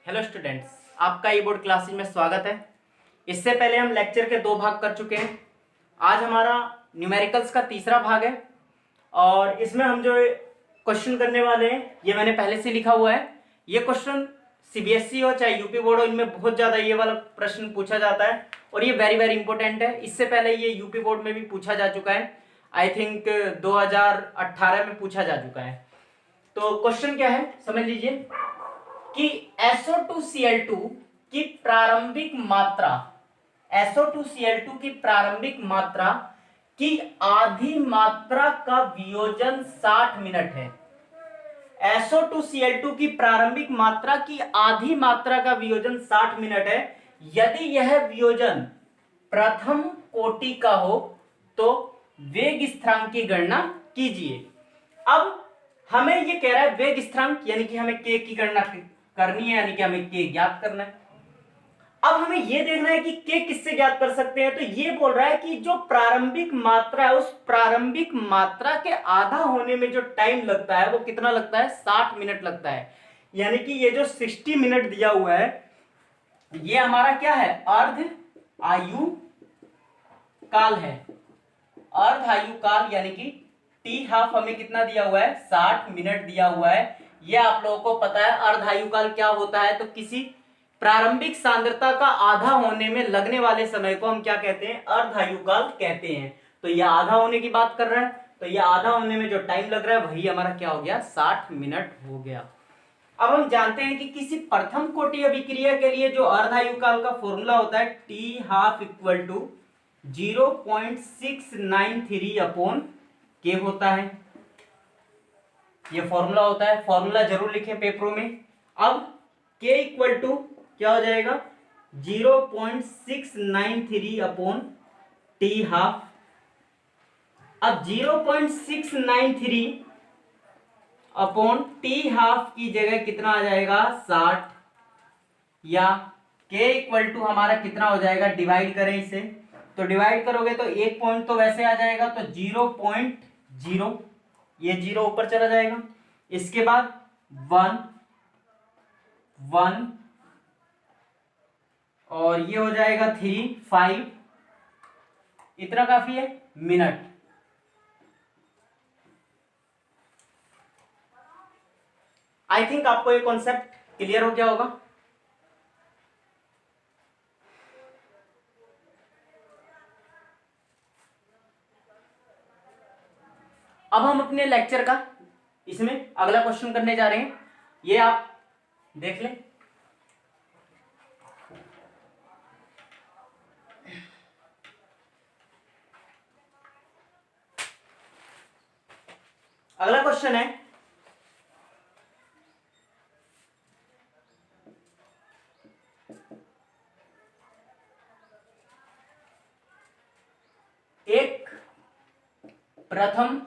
Hello students, आपका ई board classes में स्वागत है। इससे पहले हम लेक्चर के 2 भाग कर चुके हैं। आज हमारा न्यूमेरिकल्स का तीसरा भाग है और इसमें हम जो क्वेश्चन करने वाले हैं ये मैंने पहले से लिखा हुआ है। ये क्वेश्चन सीबीएसई हो चाहे यूपी बोर्ड हो, इनमें बहुत ज़्यादा ये वाला प्रश्न पूछा जाता है और ये वेरी वेरी इंपॉर्टेंट है। इससे पहले ये यूपी बोर्ड में भी पूछा जा चुका है। आई थिंक 2018 में पूछा जा चुका है। तो क्वेश्चन क्या है समझ लीजिए कि SO2Cl2 की प्रारंभिक मात्रा, SO2Cl2 की प्रारंभिक मात्रा की आधी मात्रा का वियोजन 60 मिनट है। SO2Cl2 की प्रारंभिक मात्रा की आधी मात्रा का वियोजन 60 मिनट है। यदि यह वियोजन प्रथम कोटि का हो तो वेग स्थिरांक की गणना कीजिए। अब हमें ये कह रहा है वेग स्थिरांक यानी कि हमें k की गणना करनी है, यानी कि हमें k ज्ञात करना है। अब हमें यह देखना है कि k किससे ज्ञात कर सकते हैं। तो ये बोल रहा है कि जो प्रारंभिक मात्रा है उस प्रारंभिक मात्रा के आधा होने में जो टाइम लगता है वो कितना लगता है, 60 मिनट लगता है। यानी कि ये जो 60 मिनट दिया हुआ है ये हमारा क्या है, अर्ध आयु काल है। अर्ध आयु काल यानी कि टी हाफ हमें कितना दिया हुआ है, 60 मिनट दिया हुआ है। ये आप लोगों को पता है। अर्ध आयु काल क्या होता है, तो किसी प्रारंभिक सांद्रता का आधा होने में लगने वाले समय को हम क्या कहते हैं, अर्ध आयु काल कहते हैं। तो ये आधा होने की बात कर रहा है, तो ये आधा होने में जो टाइम लग रहा है वही हमारा क्या हो गया, 60 मिनट हो गया। अब हम जानते हैं कि किसी प्रथम कोटि अभिक्रिया के लिए जो अर्ध आयु काल का फॉर्मूला होता है T half equal to 0.693 upon k होता है। ये फॉर्मूला होता है, फॉर्मूला जरूर लिखें पेपरों में। अब k इक्वल टू क्या हो जाएगा, 0.693 अपॉन टी हाफ। अब 0.693 अपॉन टी हाफ की जगह कितना आ जाएगा, 60, या k इक्वल टू हमारा कितना हो जाएगा, डिवाइड करें इसे तो डिवाइड करोगे तो एक पॉइंट तो वैसे आ जाएगा, तो 0.0, ये 0 ऊपर चला जाएगा। इसके बाद 1 1 और ये हो जाएगा 3 5, इतना काफी है मिनट। आई थिंक आपको ये कॉन्सेप्ट क्लियर हो गया होगा। अब हम अपने लेक्चर का इसमें अगला क्वेश्चन करने जा रहे हैं, ये आप देख लें। अगला क्वेश्चन है एक प्रथम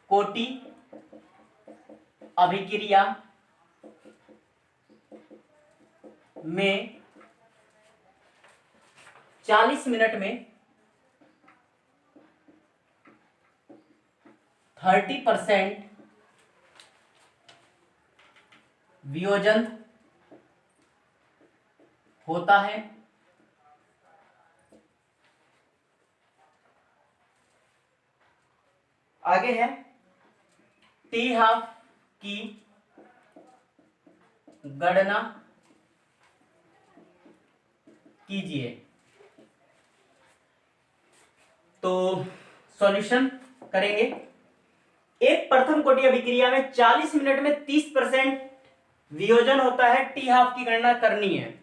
कोटि अभिक्रिया में 40 मिनट में 30% वियोजन होता है। आगे है टी हाफ की गणना कीजिए। तो सॉल्यूशन करेंगे। एक प्रथम कोटि अभिक्रिया में 40 मिनट में 30% वियोजन होता है, टी हाफ की गणना करनी है।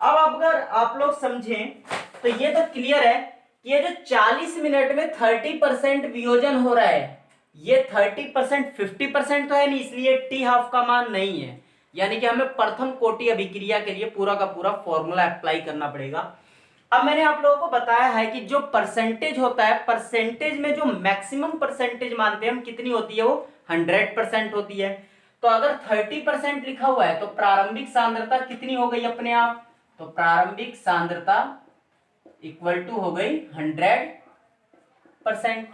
अब अगर आप लोग समझें तो ये तो क्लियर है कि ये जो 40 मिनट में 30% वियोजन हो रहा है, ये 30% 50% तो है नहीं, इसलिए टी हाफ का मान नहीं है। यानी कि हमें प्रथम कोटि अभिक्रिया के लिए पूरा का पूरा फॉर्मूला अप्लाई करना पड़ेगा। अब मैंने आप लोगों को बताया है कि जो परसेंटेज होता है, परसेंटेज में जो मैक्सिमम परसेंटेज मानते हैं हम, कितनी होती है वो, 100% होती है। तो अगर 30% लिखा हुआ है तो प्रारंभिक सांद्रता कितनी हो गई अपने आप, तो प्रारंभिक सांद्रता इक्वल टू हो गई 100%।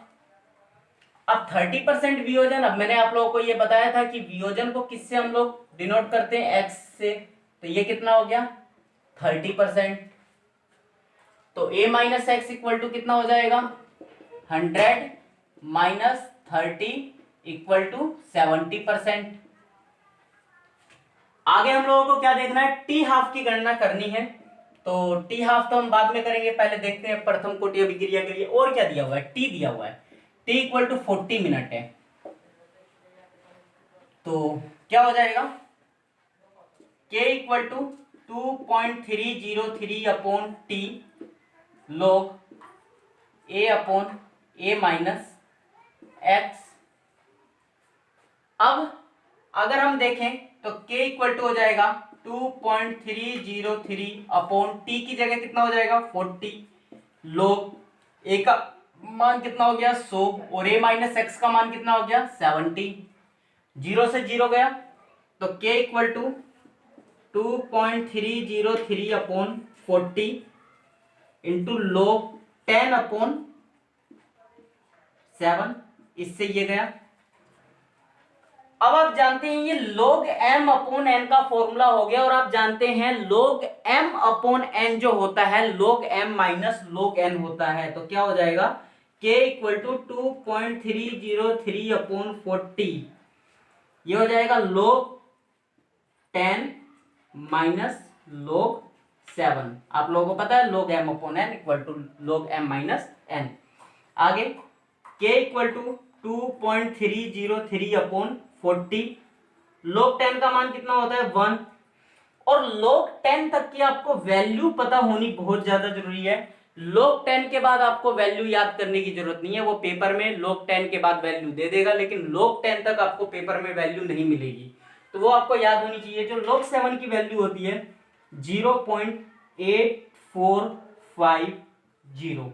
अब 30% वियोजन, अब मैंने आप लोगों को ये बताया था कि वियोजन को किससे हम लोग डिनोट करते हैं x से, तो ये कितना हो गया 30%। तो a minus x equal to कितना हो जाएगा 100 माइनस 30 इक्वल टू 70%। आगे हम लोगों को क्या देखना है, टी हाफ की गणना करनी है। तो टी हाफ तो हम बाद में करेंगे, पहले देखते हैं प्रथम कोटि अभिक्रिया के लिए और क्या दिया हुआ है, टी दिया हुआ है, टी इक्वल टू 40 मिनट है। तो क्या हो जाएगा k equal to 2.303 upon T log a upon a minus x. अब अगर हम देखें तो k इक्वल टू हो जाएगा 2.303 अपॉन टी की जगह कितना हो जाएगा 40 log a का मान कितना हो गया 100 और a माइनस एक्स का मान कितना हो गया 70। 0 से 0 गया तो k equal to 2.303 upon 40 into log 10 अपॉन 7, इससे ये गया। अब आप जानते हैं ये log m अपॉन n का फॉर्मूला हो गया, और आप जानते हैं log m अपॉन n जो होता है log m minus log n होता है। तो क्या हो जाएगा k इक्वल टू 2.303 अपॉन 40, ये हो जाएगा log 10 माइनस log 7। आप लोगों को पता है log m upon n equal to log m minus n। आगे k equal to 2.303 upon 40, log 10 का मान कितना होता है 1, और log 10 तक की आपको वैल्यू पता होनी बहुत ज्यादा जरूरी है। log 10 के बाद आपको वैल्यू याद करने की जरूरत नहीं है, वो पेपर में log 10 के बाद वैल्यू दे देगा, लेकिन log 10 तक आपको पेपर में वैल्यू नहीं मिलेगी, तो वो आपको याद होनी चाहिए। जो log 7 की वैल्यू होती है 0.8450।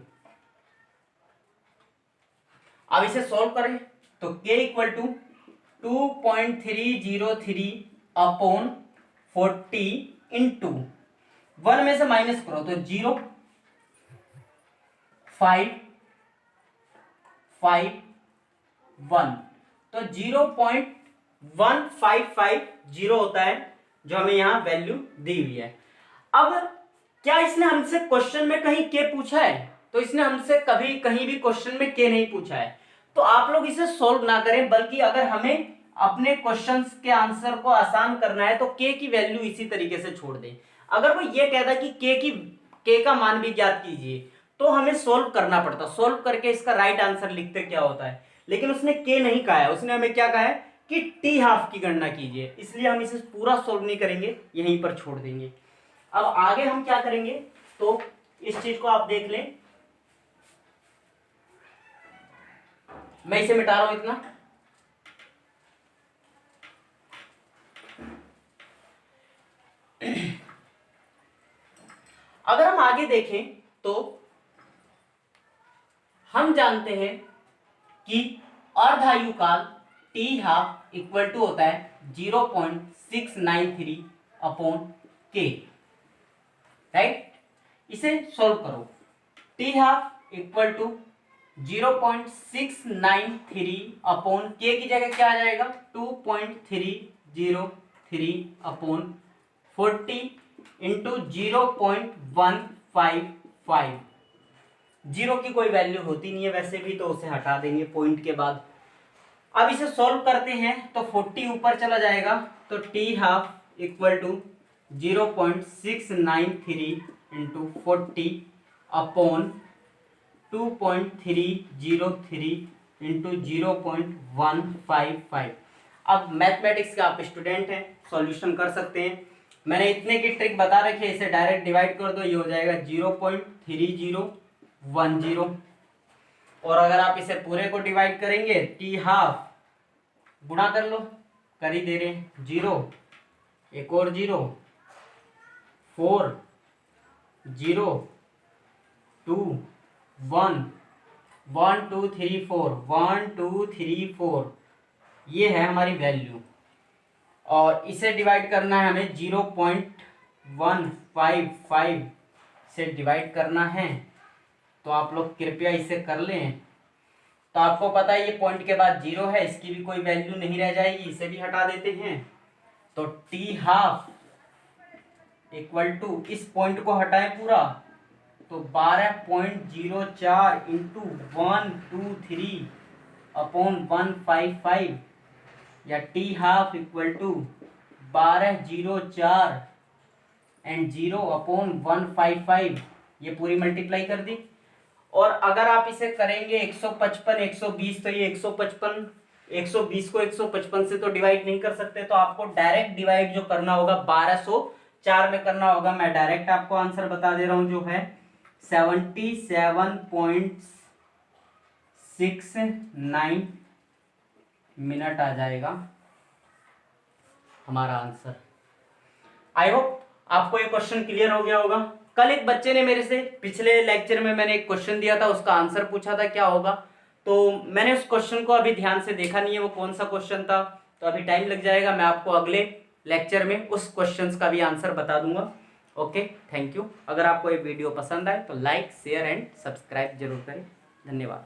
अब इसे सॉल्व करें तो k equal to 2.303 upon 40 into 1 में से माइनस करो तो 0, 5, 5, 1, तो 0.1550 होता है जो हमें यहां वैल्यू दी हुई है। अब क्या इसने हमसे क्वेश्चन में कहीं k पूछा है? तो इसने हमसे कभी कहीं भी क्वेश्चन में k नहीं पूछा है। तो आप लोग इसे सोल्व ना करें, बल्कि अगर हमें अपने क्वेश्चंस के आंसर को आसान करना है तो k की वैल्यू इसी तरीके से छोड़ दें। अगर वो ये कहता कि k का मान भी ज्ञात कीजिए तो हमें सोल्व करना पड़ता, सोल्व करके इसका राइट आंसर लिखते क्या होता है, लेकिन उसने k नहीं कहा है, उसने हमें क्या कहा है कि टी हाफ की गणना कीजिए, इसलिए हम इसे पूरा सोल्व नहीं करेंगे, यहीं पर छोड़ देंगे। अब आगे हम क्या करेंगे तो इस चीज को आप देख लें, मैं इसे मिटा रहा हूं इतना। अगर हम आगे देखें तो हम जानते हैं कि अर्धायु काल टी हाफ इक्वल टू होता है 0.693 अपॉन के, राइट। इसे सॉल्व करो, T half equal to 0.693 upon k की जगह क्या आ जाएगा 2.303 अपॉन 40 इंटू 0.155। जीरो की कोई वैल्यू होती नहीं है वैसे भी, तो उसे हटा देंगे पॉइंट के बाद। अब इसे सॉल्व करते हैं तो 40 ऊपर चला जाएगा, तो T half equal to 0.693 into 40 upon 2.303 into 0.155। अब मैथमेटिक्स के आप स्टूडेंट हैं, सॉल्यूशन कर सकते हैं। मैंने इतने की ट्रिक बता रखी है, इसे डायरेक्ट डिवाइड कर दो, ये हो जाएगा 0.3010। और अगर आप इसे पूरे को डिवाइड करेंगे टी हाफ गुणा कर लो, कर ही दे रहे हैं, 0 एक और 0 4 0 2 1 1 2 3 4 1 2 3 4, ये है हमारी वैल्यू। और इसे डिवाइड करना है हमें 0.155 से डिवाइड करना है, तो आप लोग कृपया इसे कर लें। तो आपको पता है ये पॉइंट के बाद 0 है, इसकी भी कोई वैल्यू नहीं रह जाएगी, इसे भी हटा देते हैं। तो टी हाफ इक्वल टू, इस पॉइंट को हटाएं पूरा, तो 12.04 इंटू 123 अपॉन 155, या T half equal to 1204 and 0 upon 155, ये पूरी मल्टीप्लाई कर दी। और अगर आप इसे करेंगे 155 120, तो ये 155 120 को 155 से तो डिवाइड नहीं कर सकते, तो आपको डायरेक्ट डिवाइड जो करना होगा 1204 में करना होगा। मैं डायरेक्ट आपको आंसर बता दे रहा हूं, जो है 77.69 मिनट आ जाएगा हमारा आंसर। आई होप आपको ये क्वेश्चन क्लियर हो गया होगा। कल एक बच्चे ने मेरे से, पिछले लेक्चर में मैंने एक क्वेश्चन दिया था, उसका आंसर पूछा था क्या होगा, तो मैंने उस क्वेश्चन को अभी ध्यान से देखा नहीं है वो कौन सा क्वेश्चन था, तो अभी टाइम लग जाएगा। मैं आपको अगले लेक्चर में उस क्वेश्चन का भी आंसर बता दूंगा। Okay, thank you. अगर आपको ये वीडियो पसंद आए तो लाइक शेयर एंड सब्सक्राइब जरूर करें। धन्यवाद।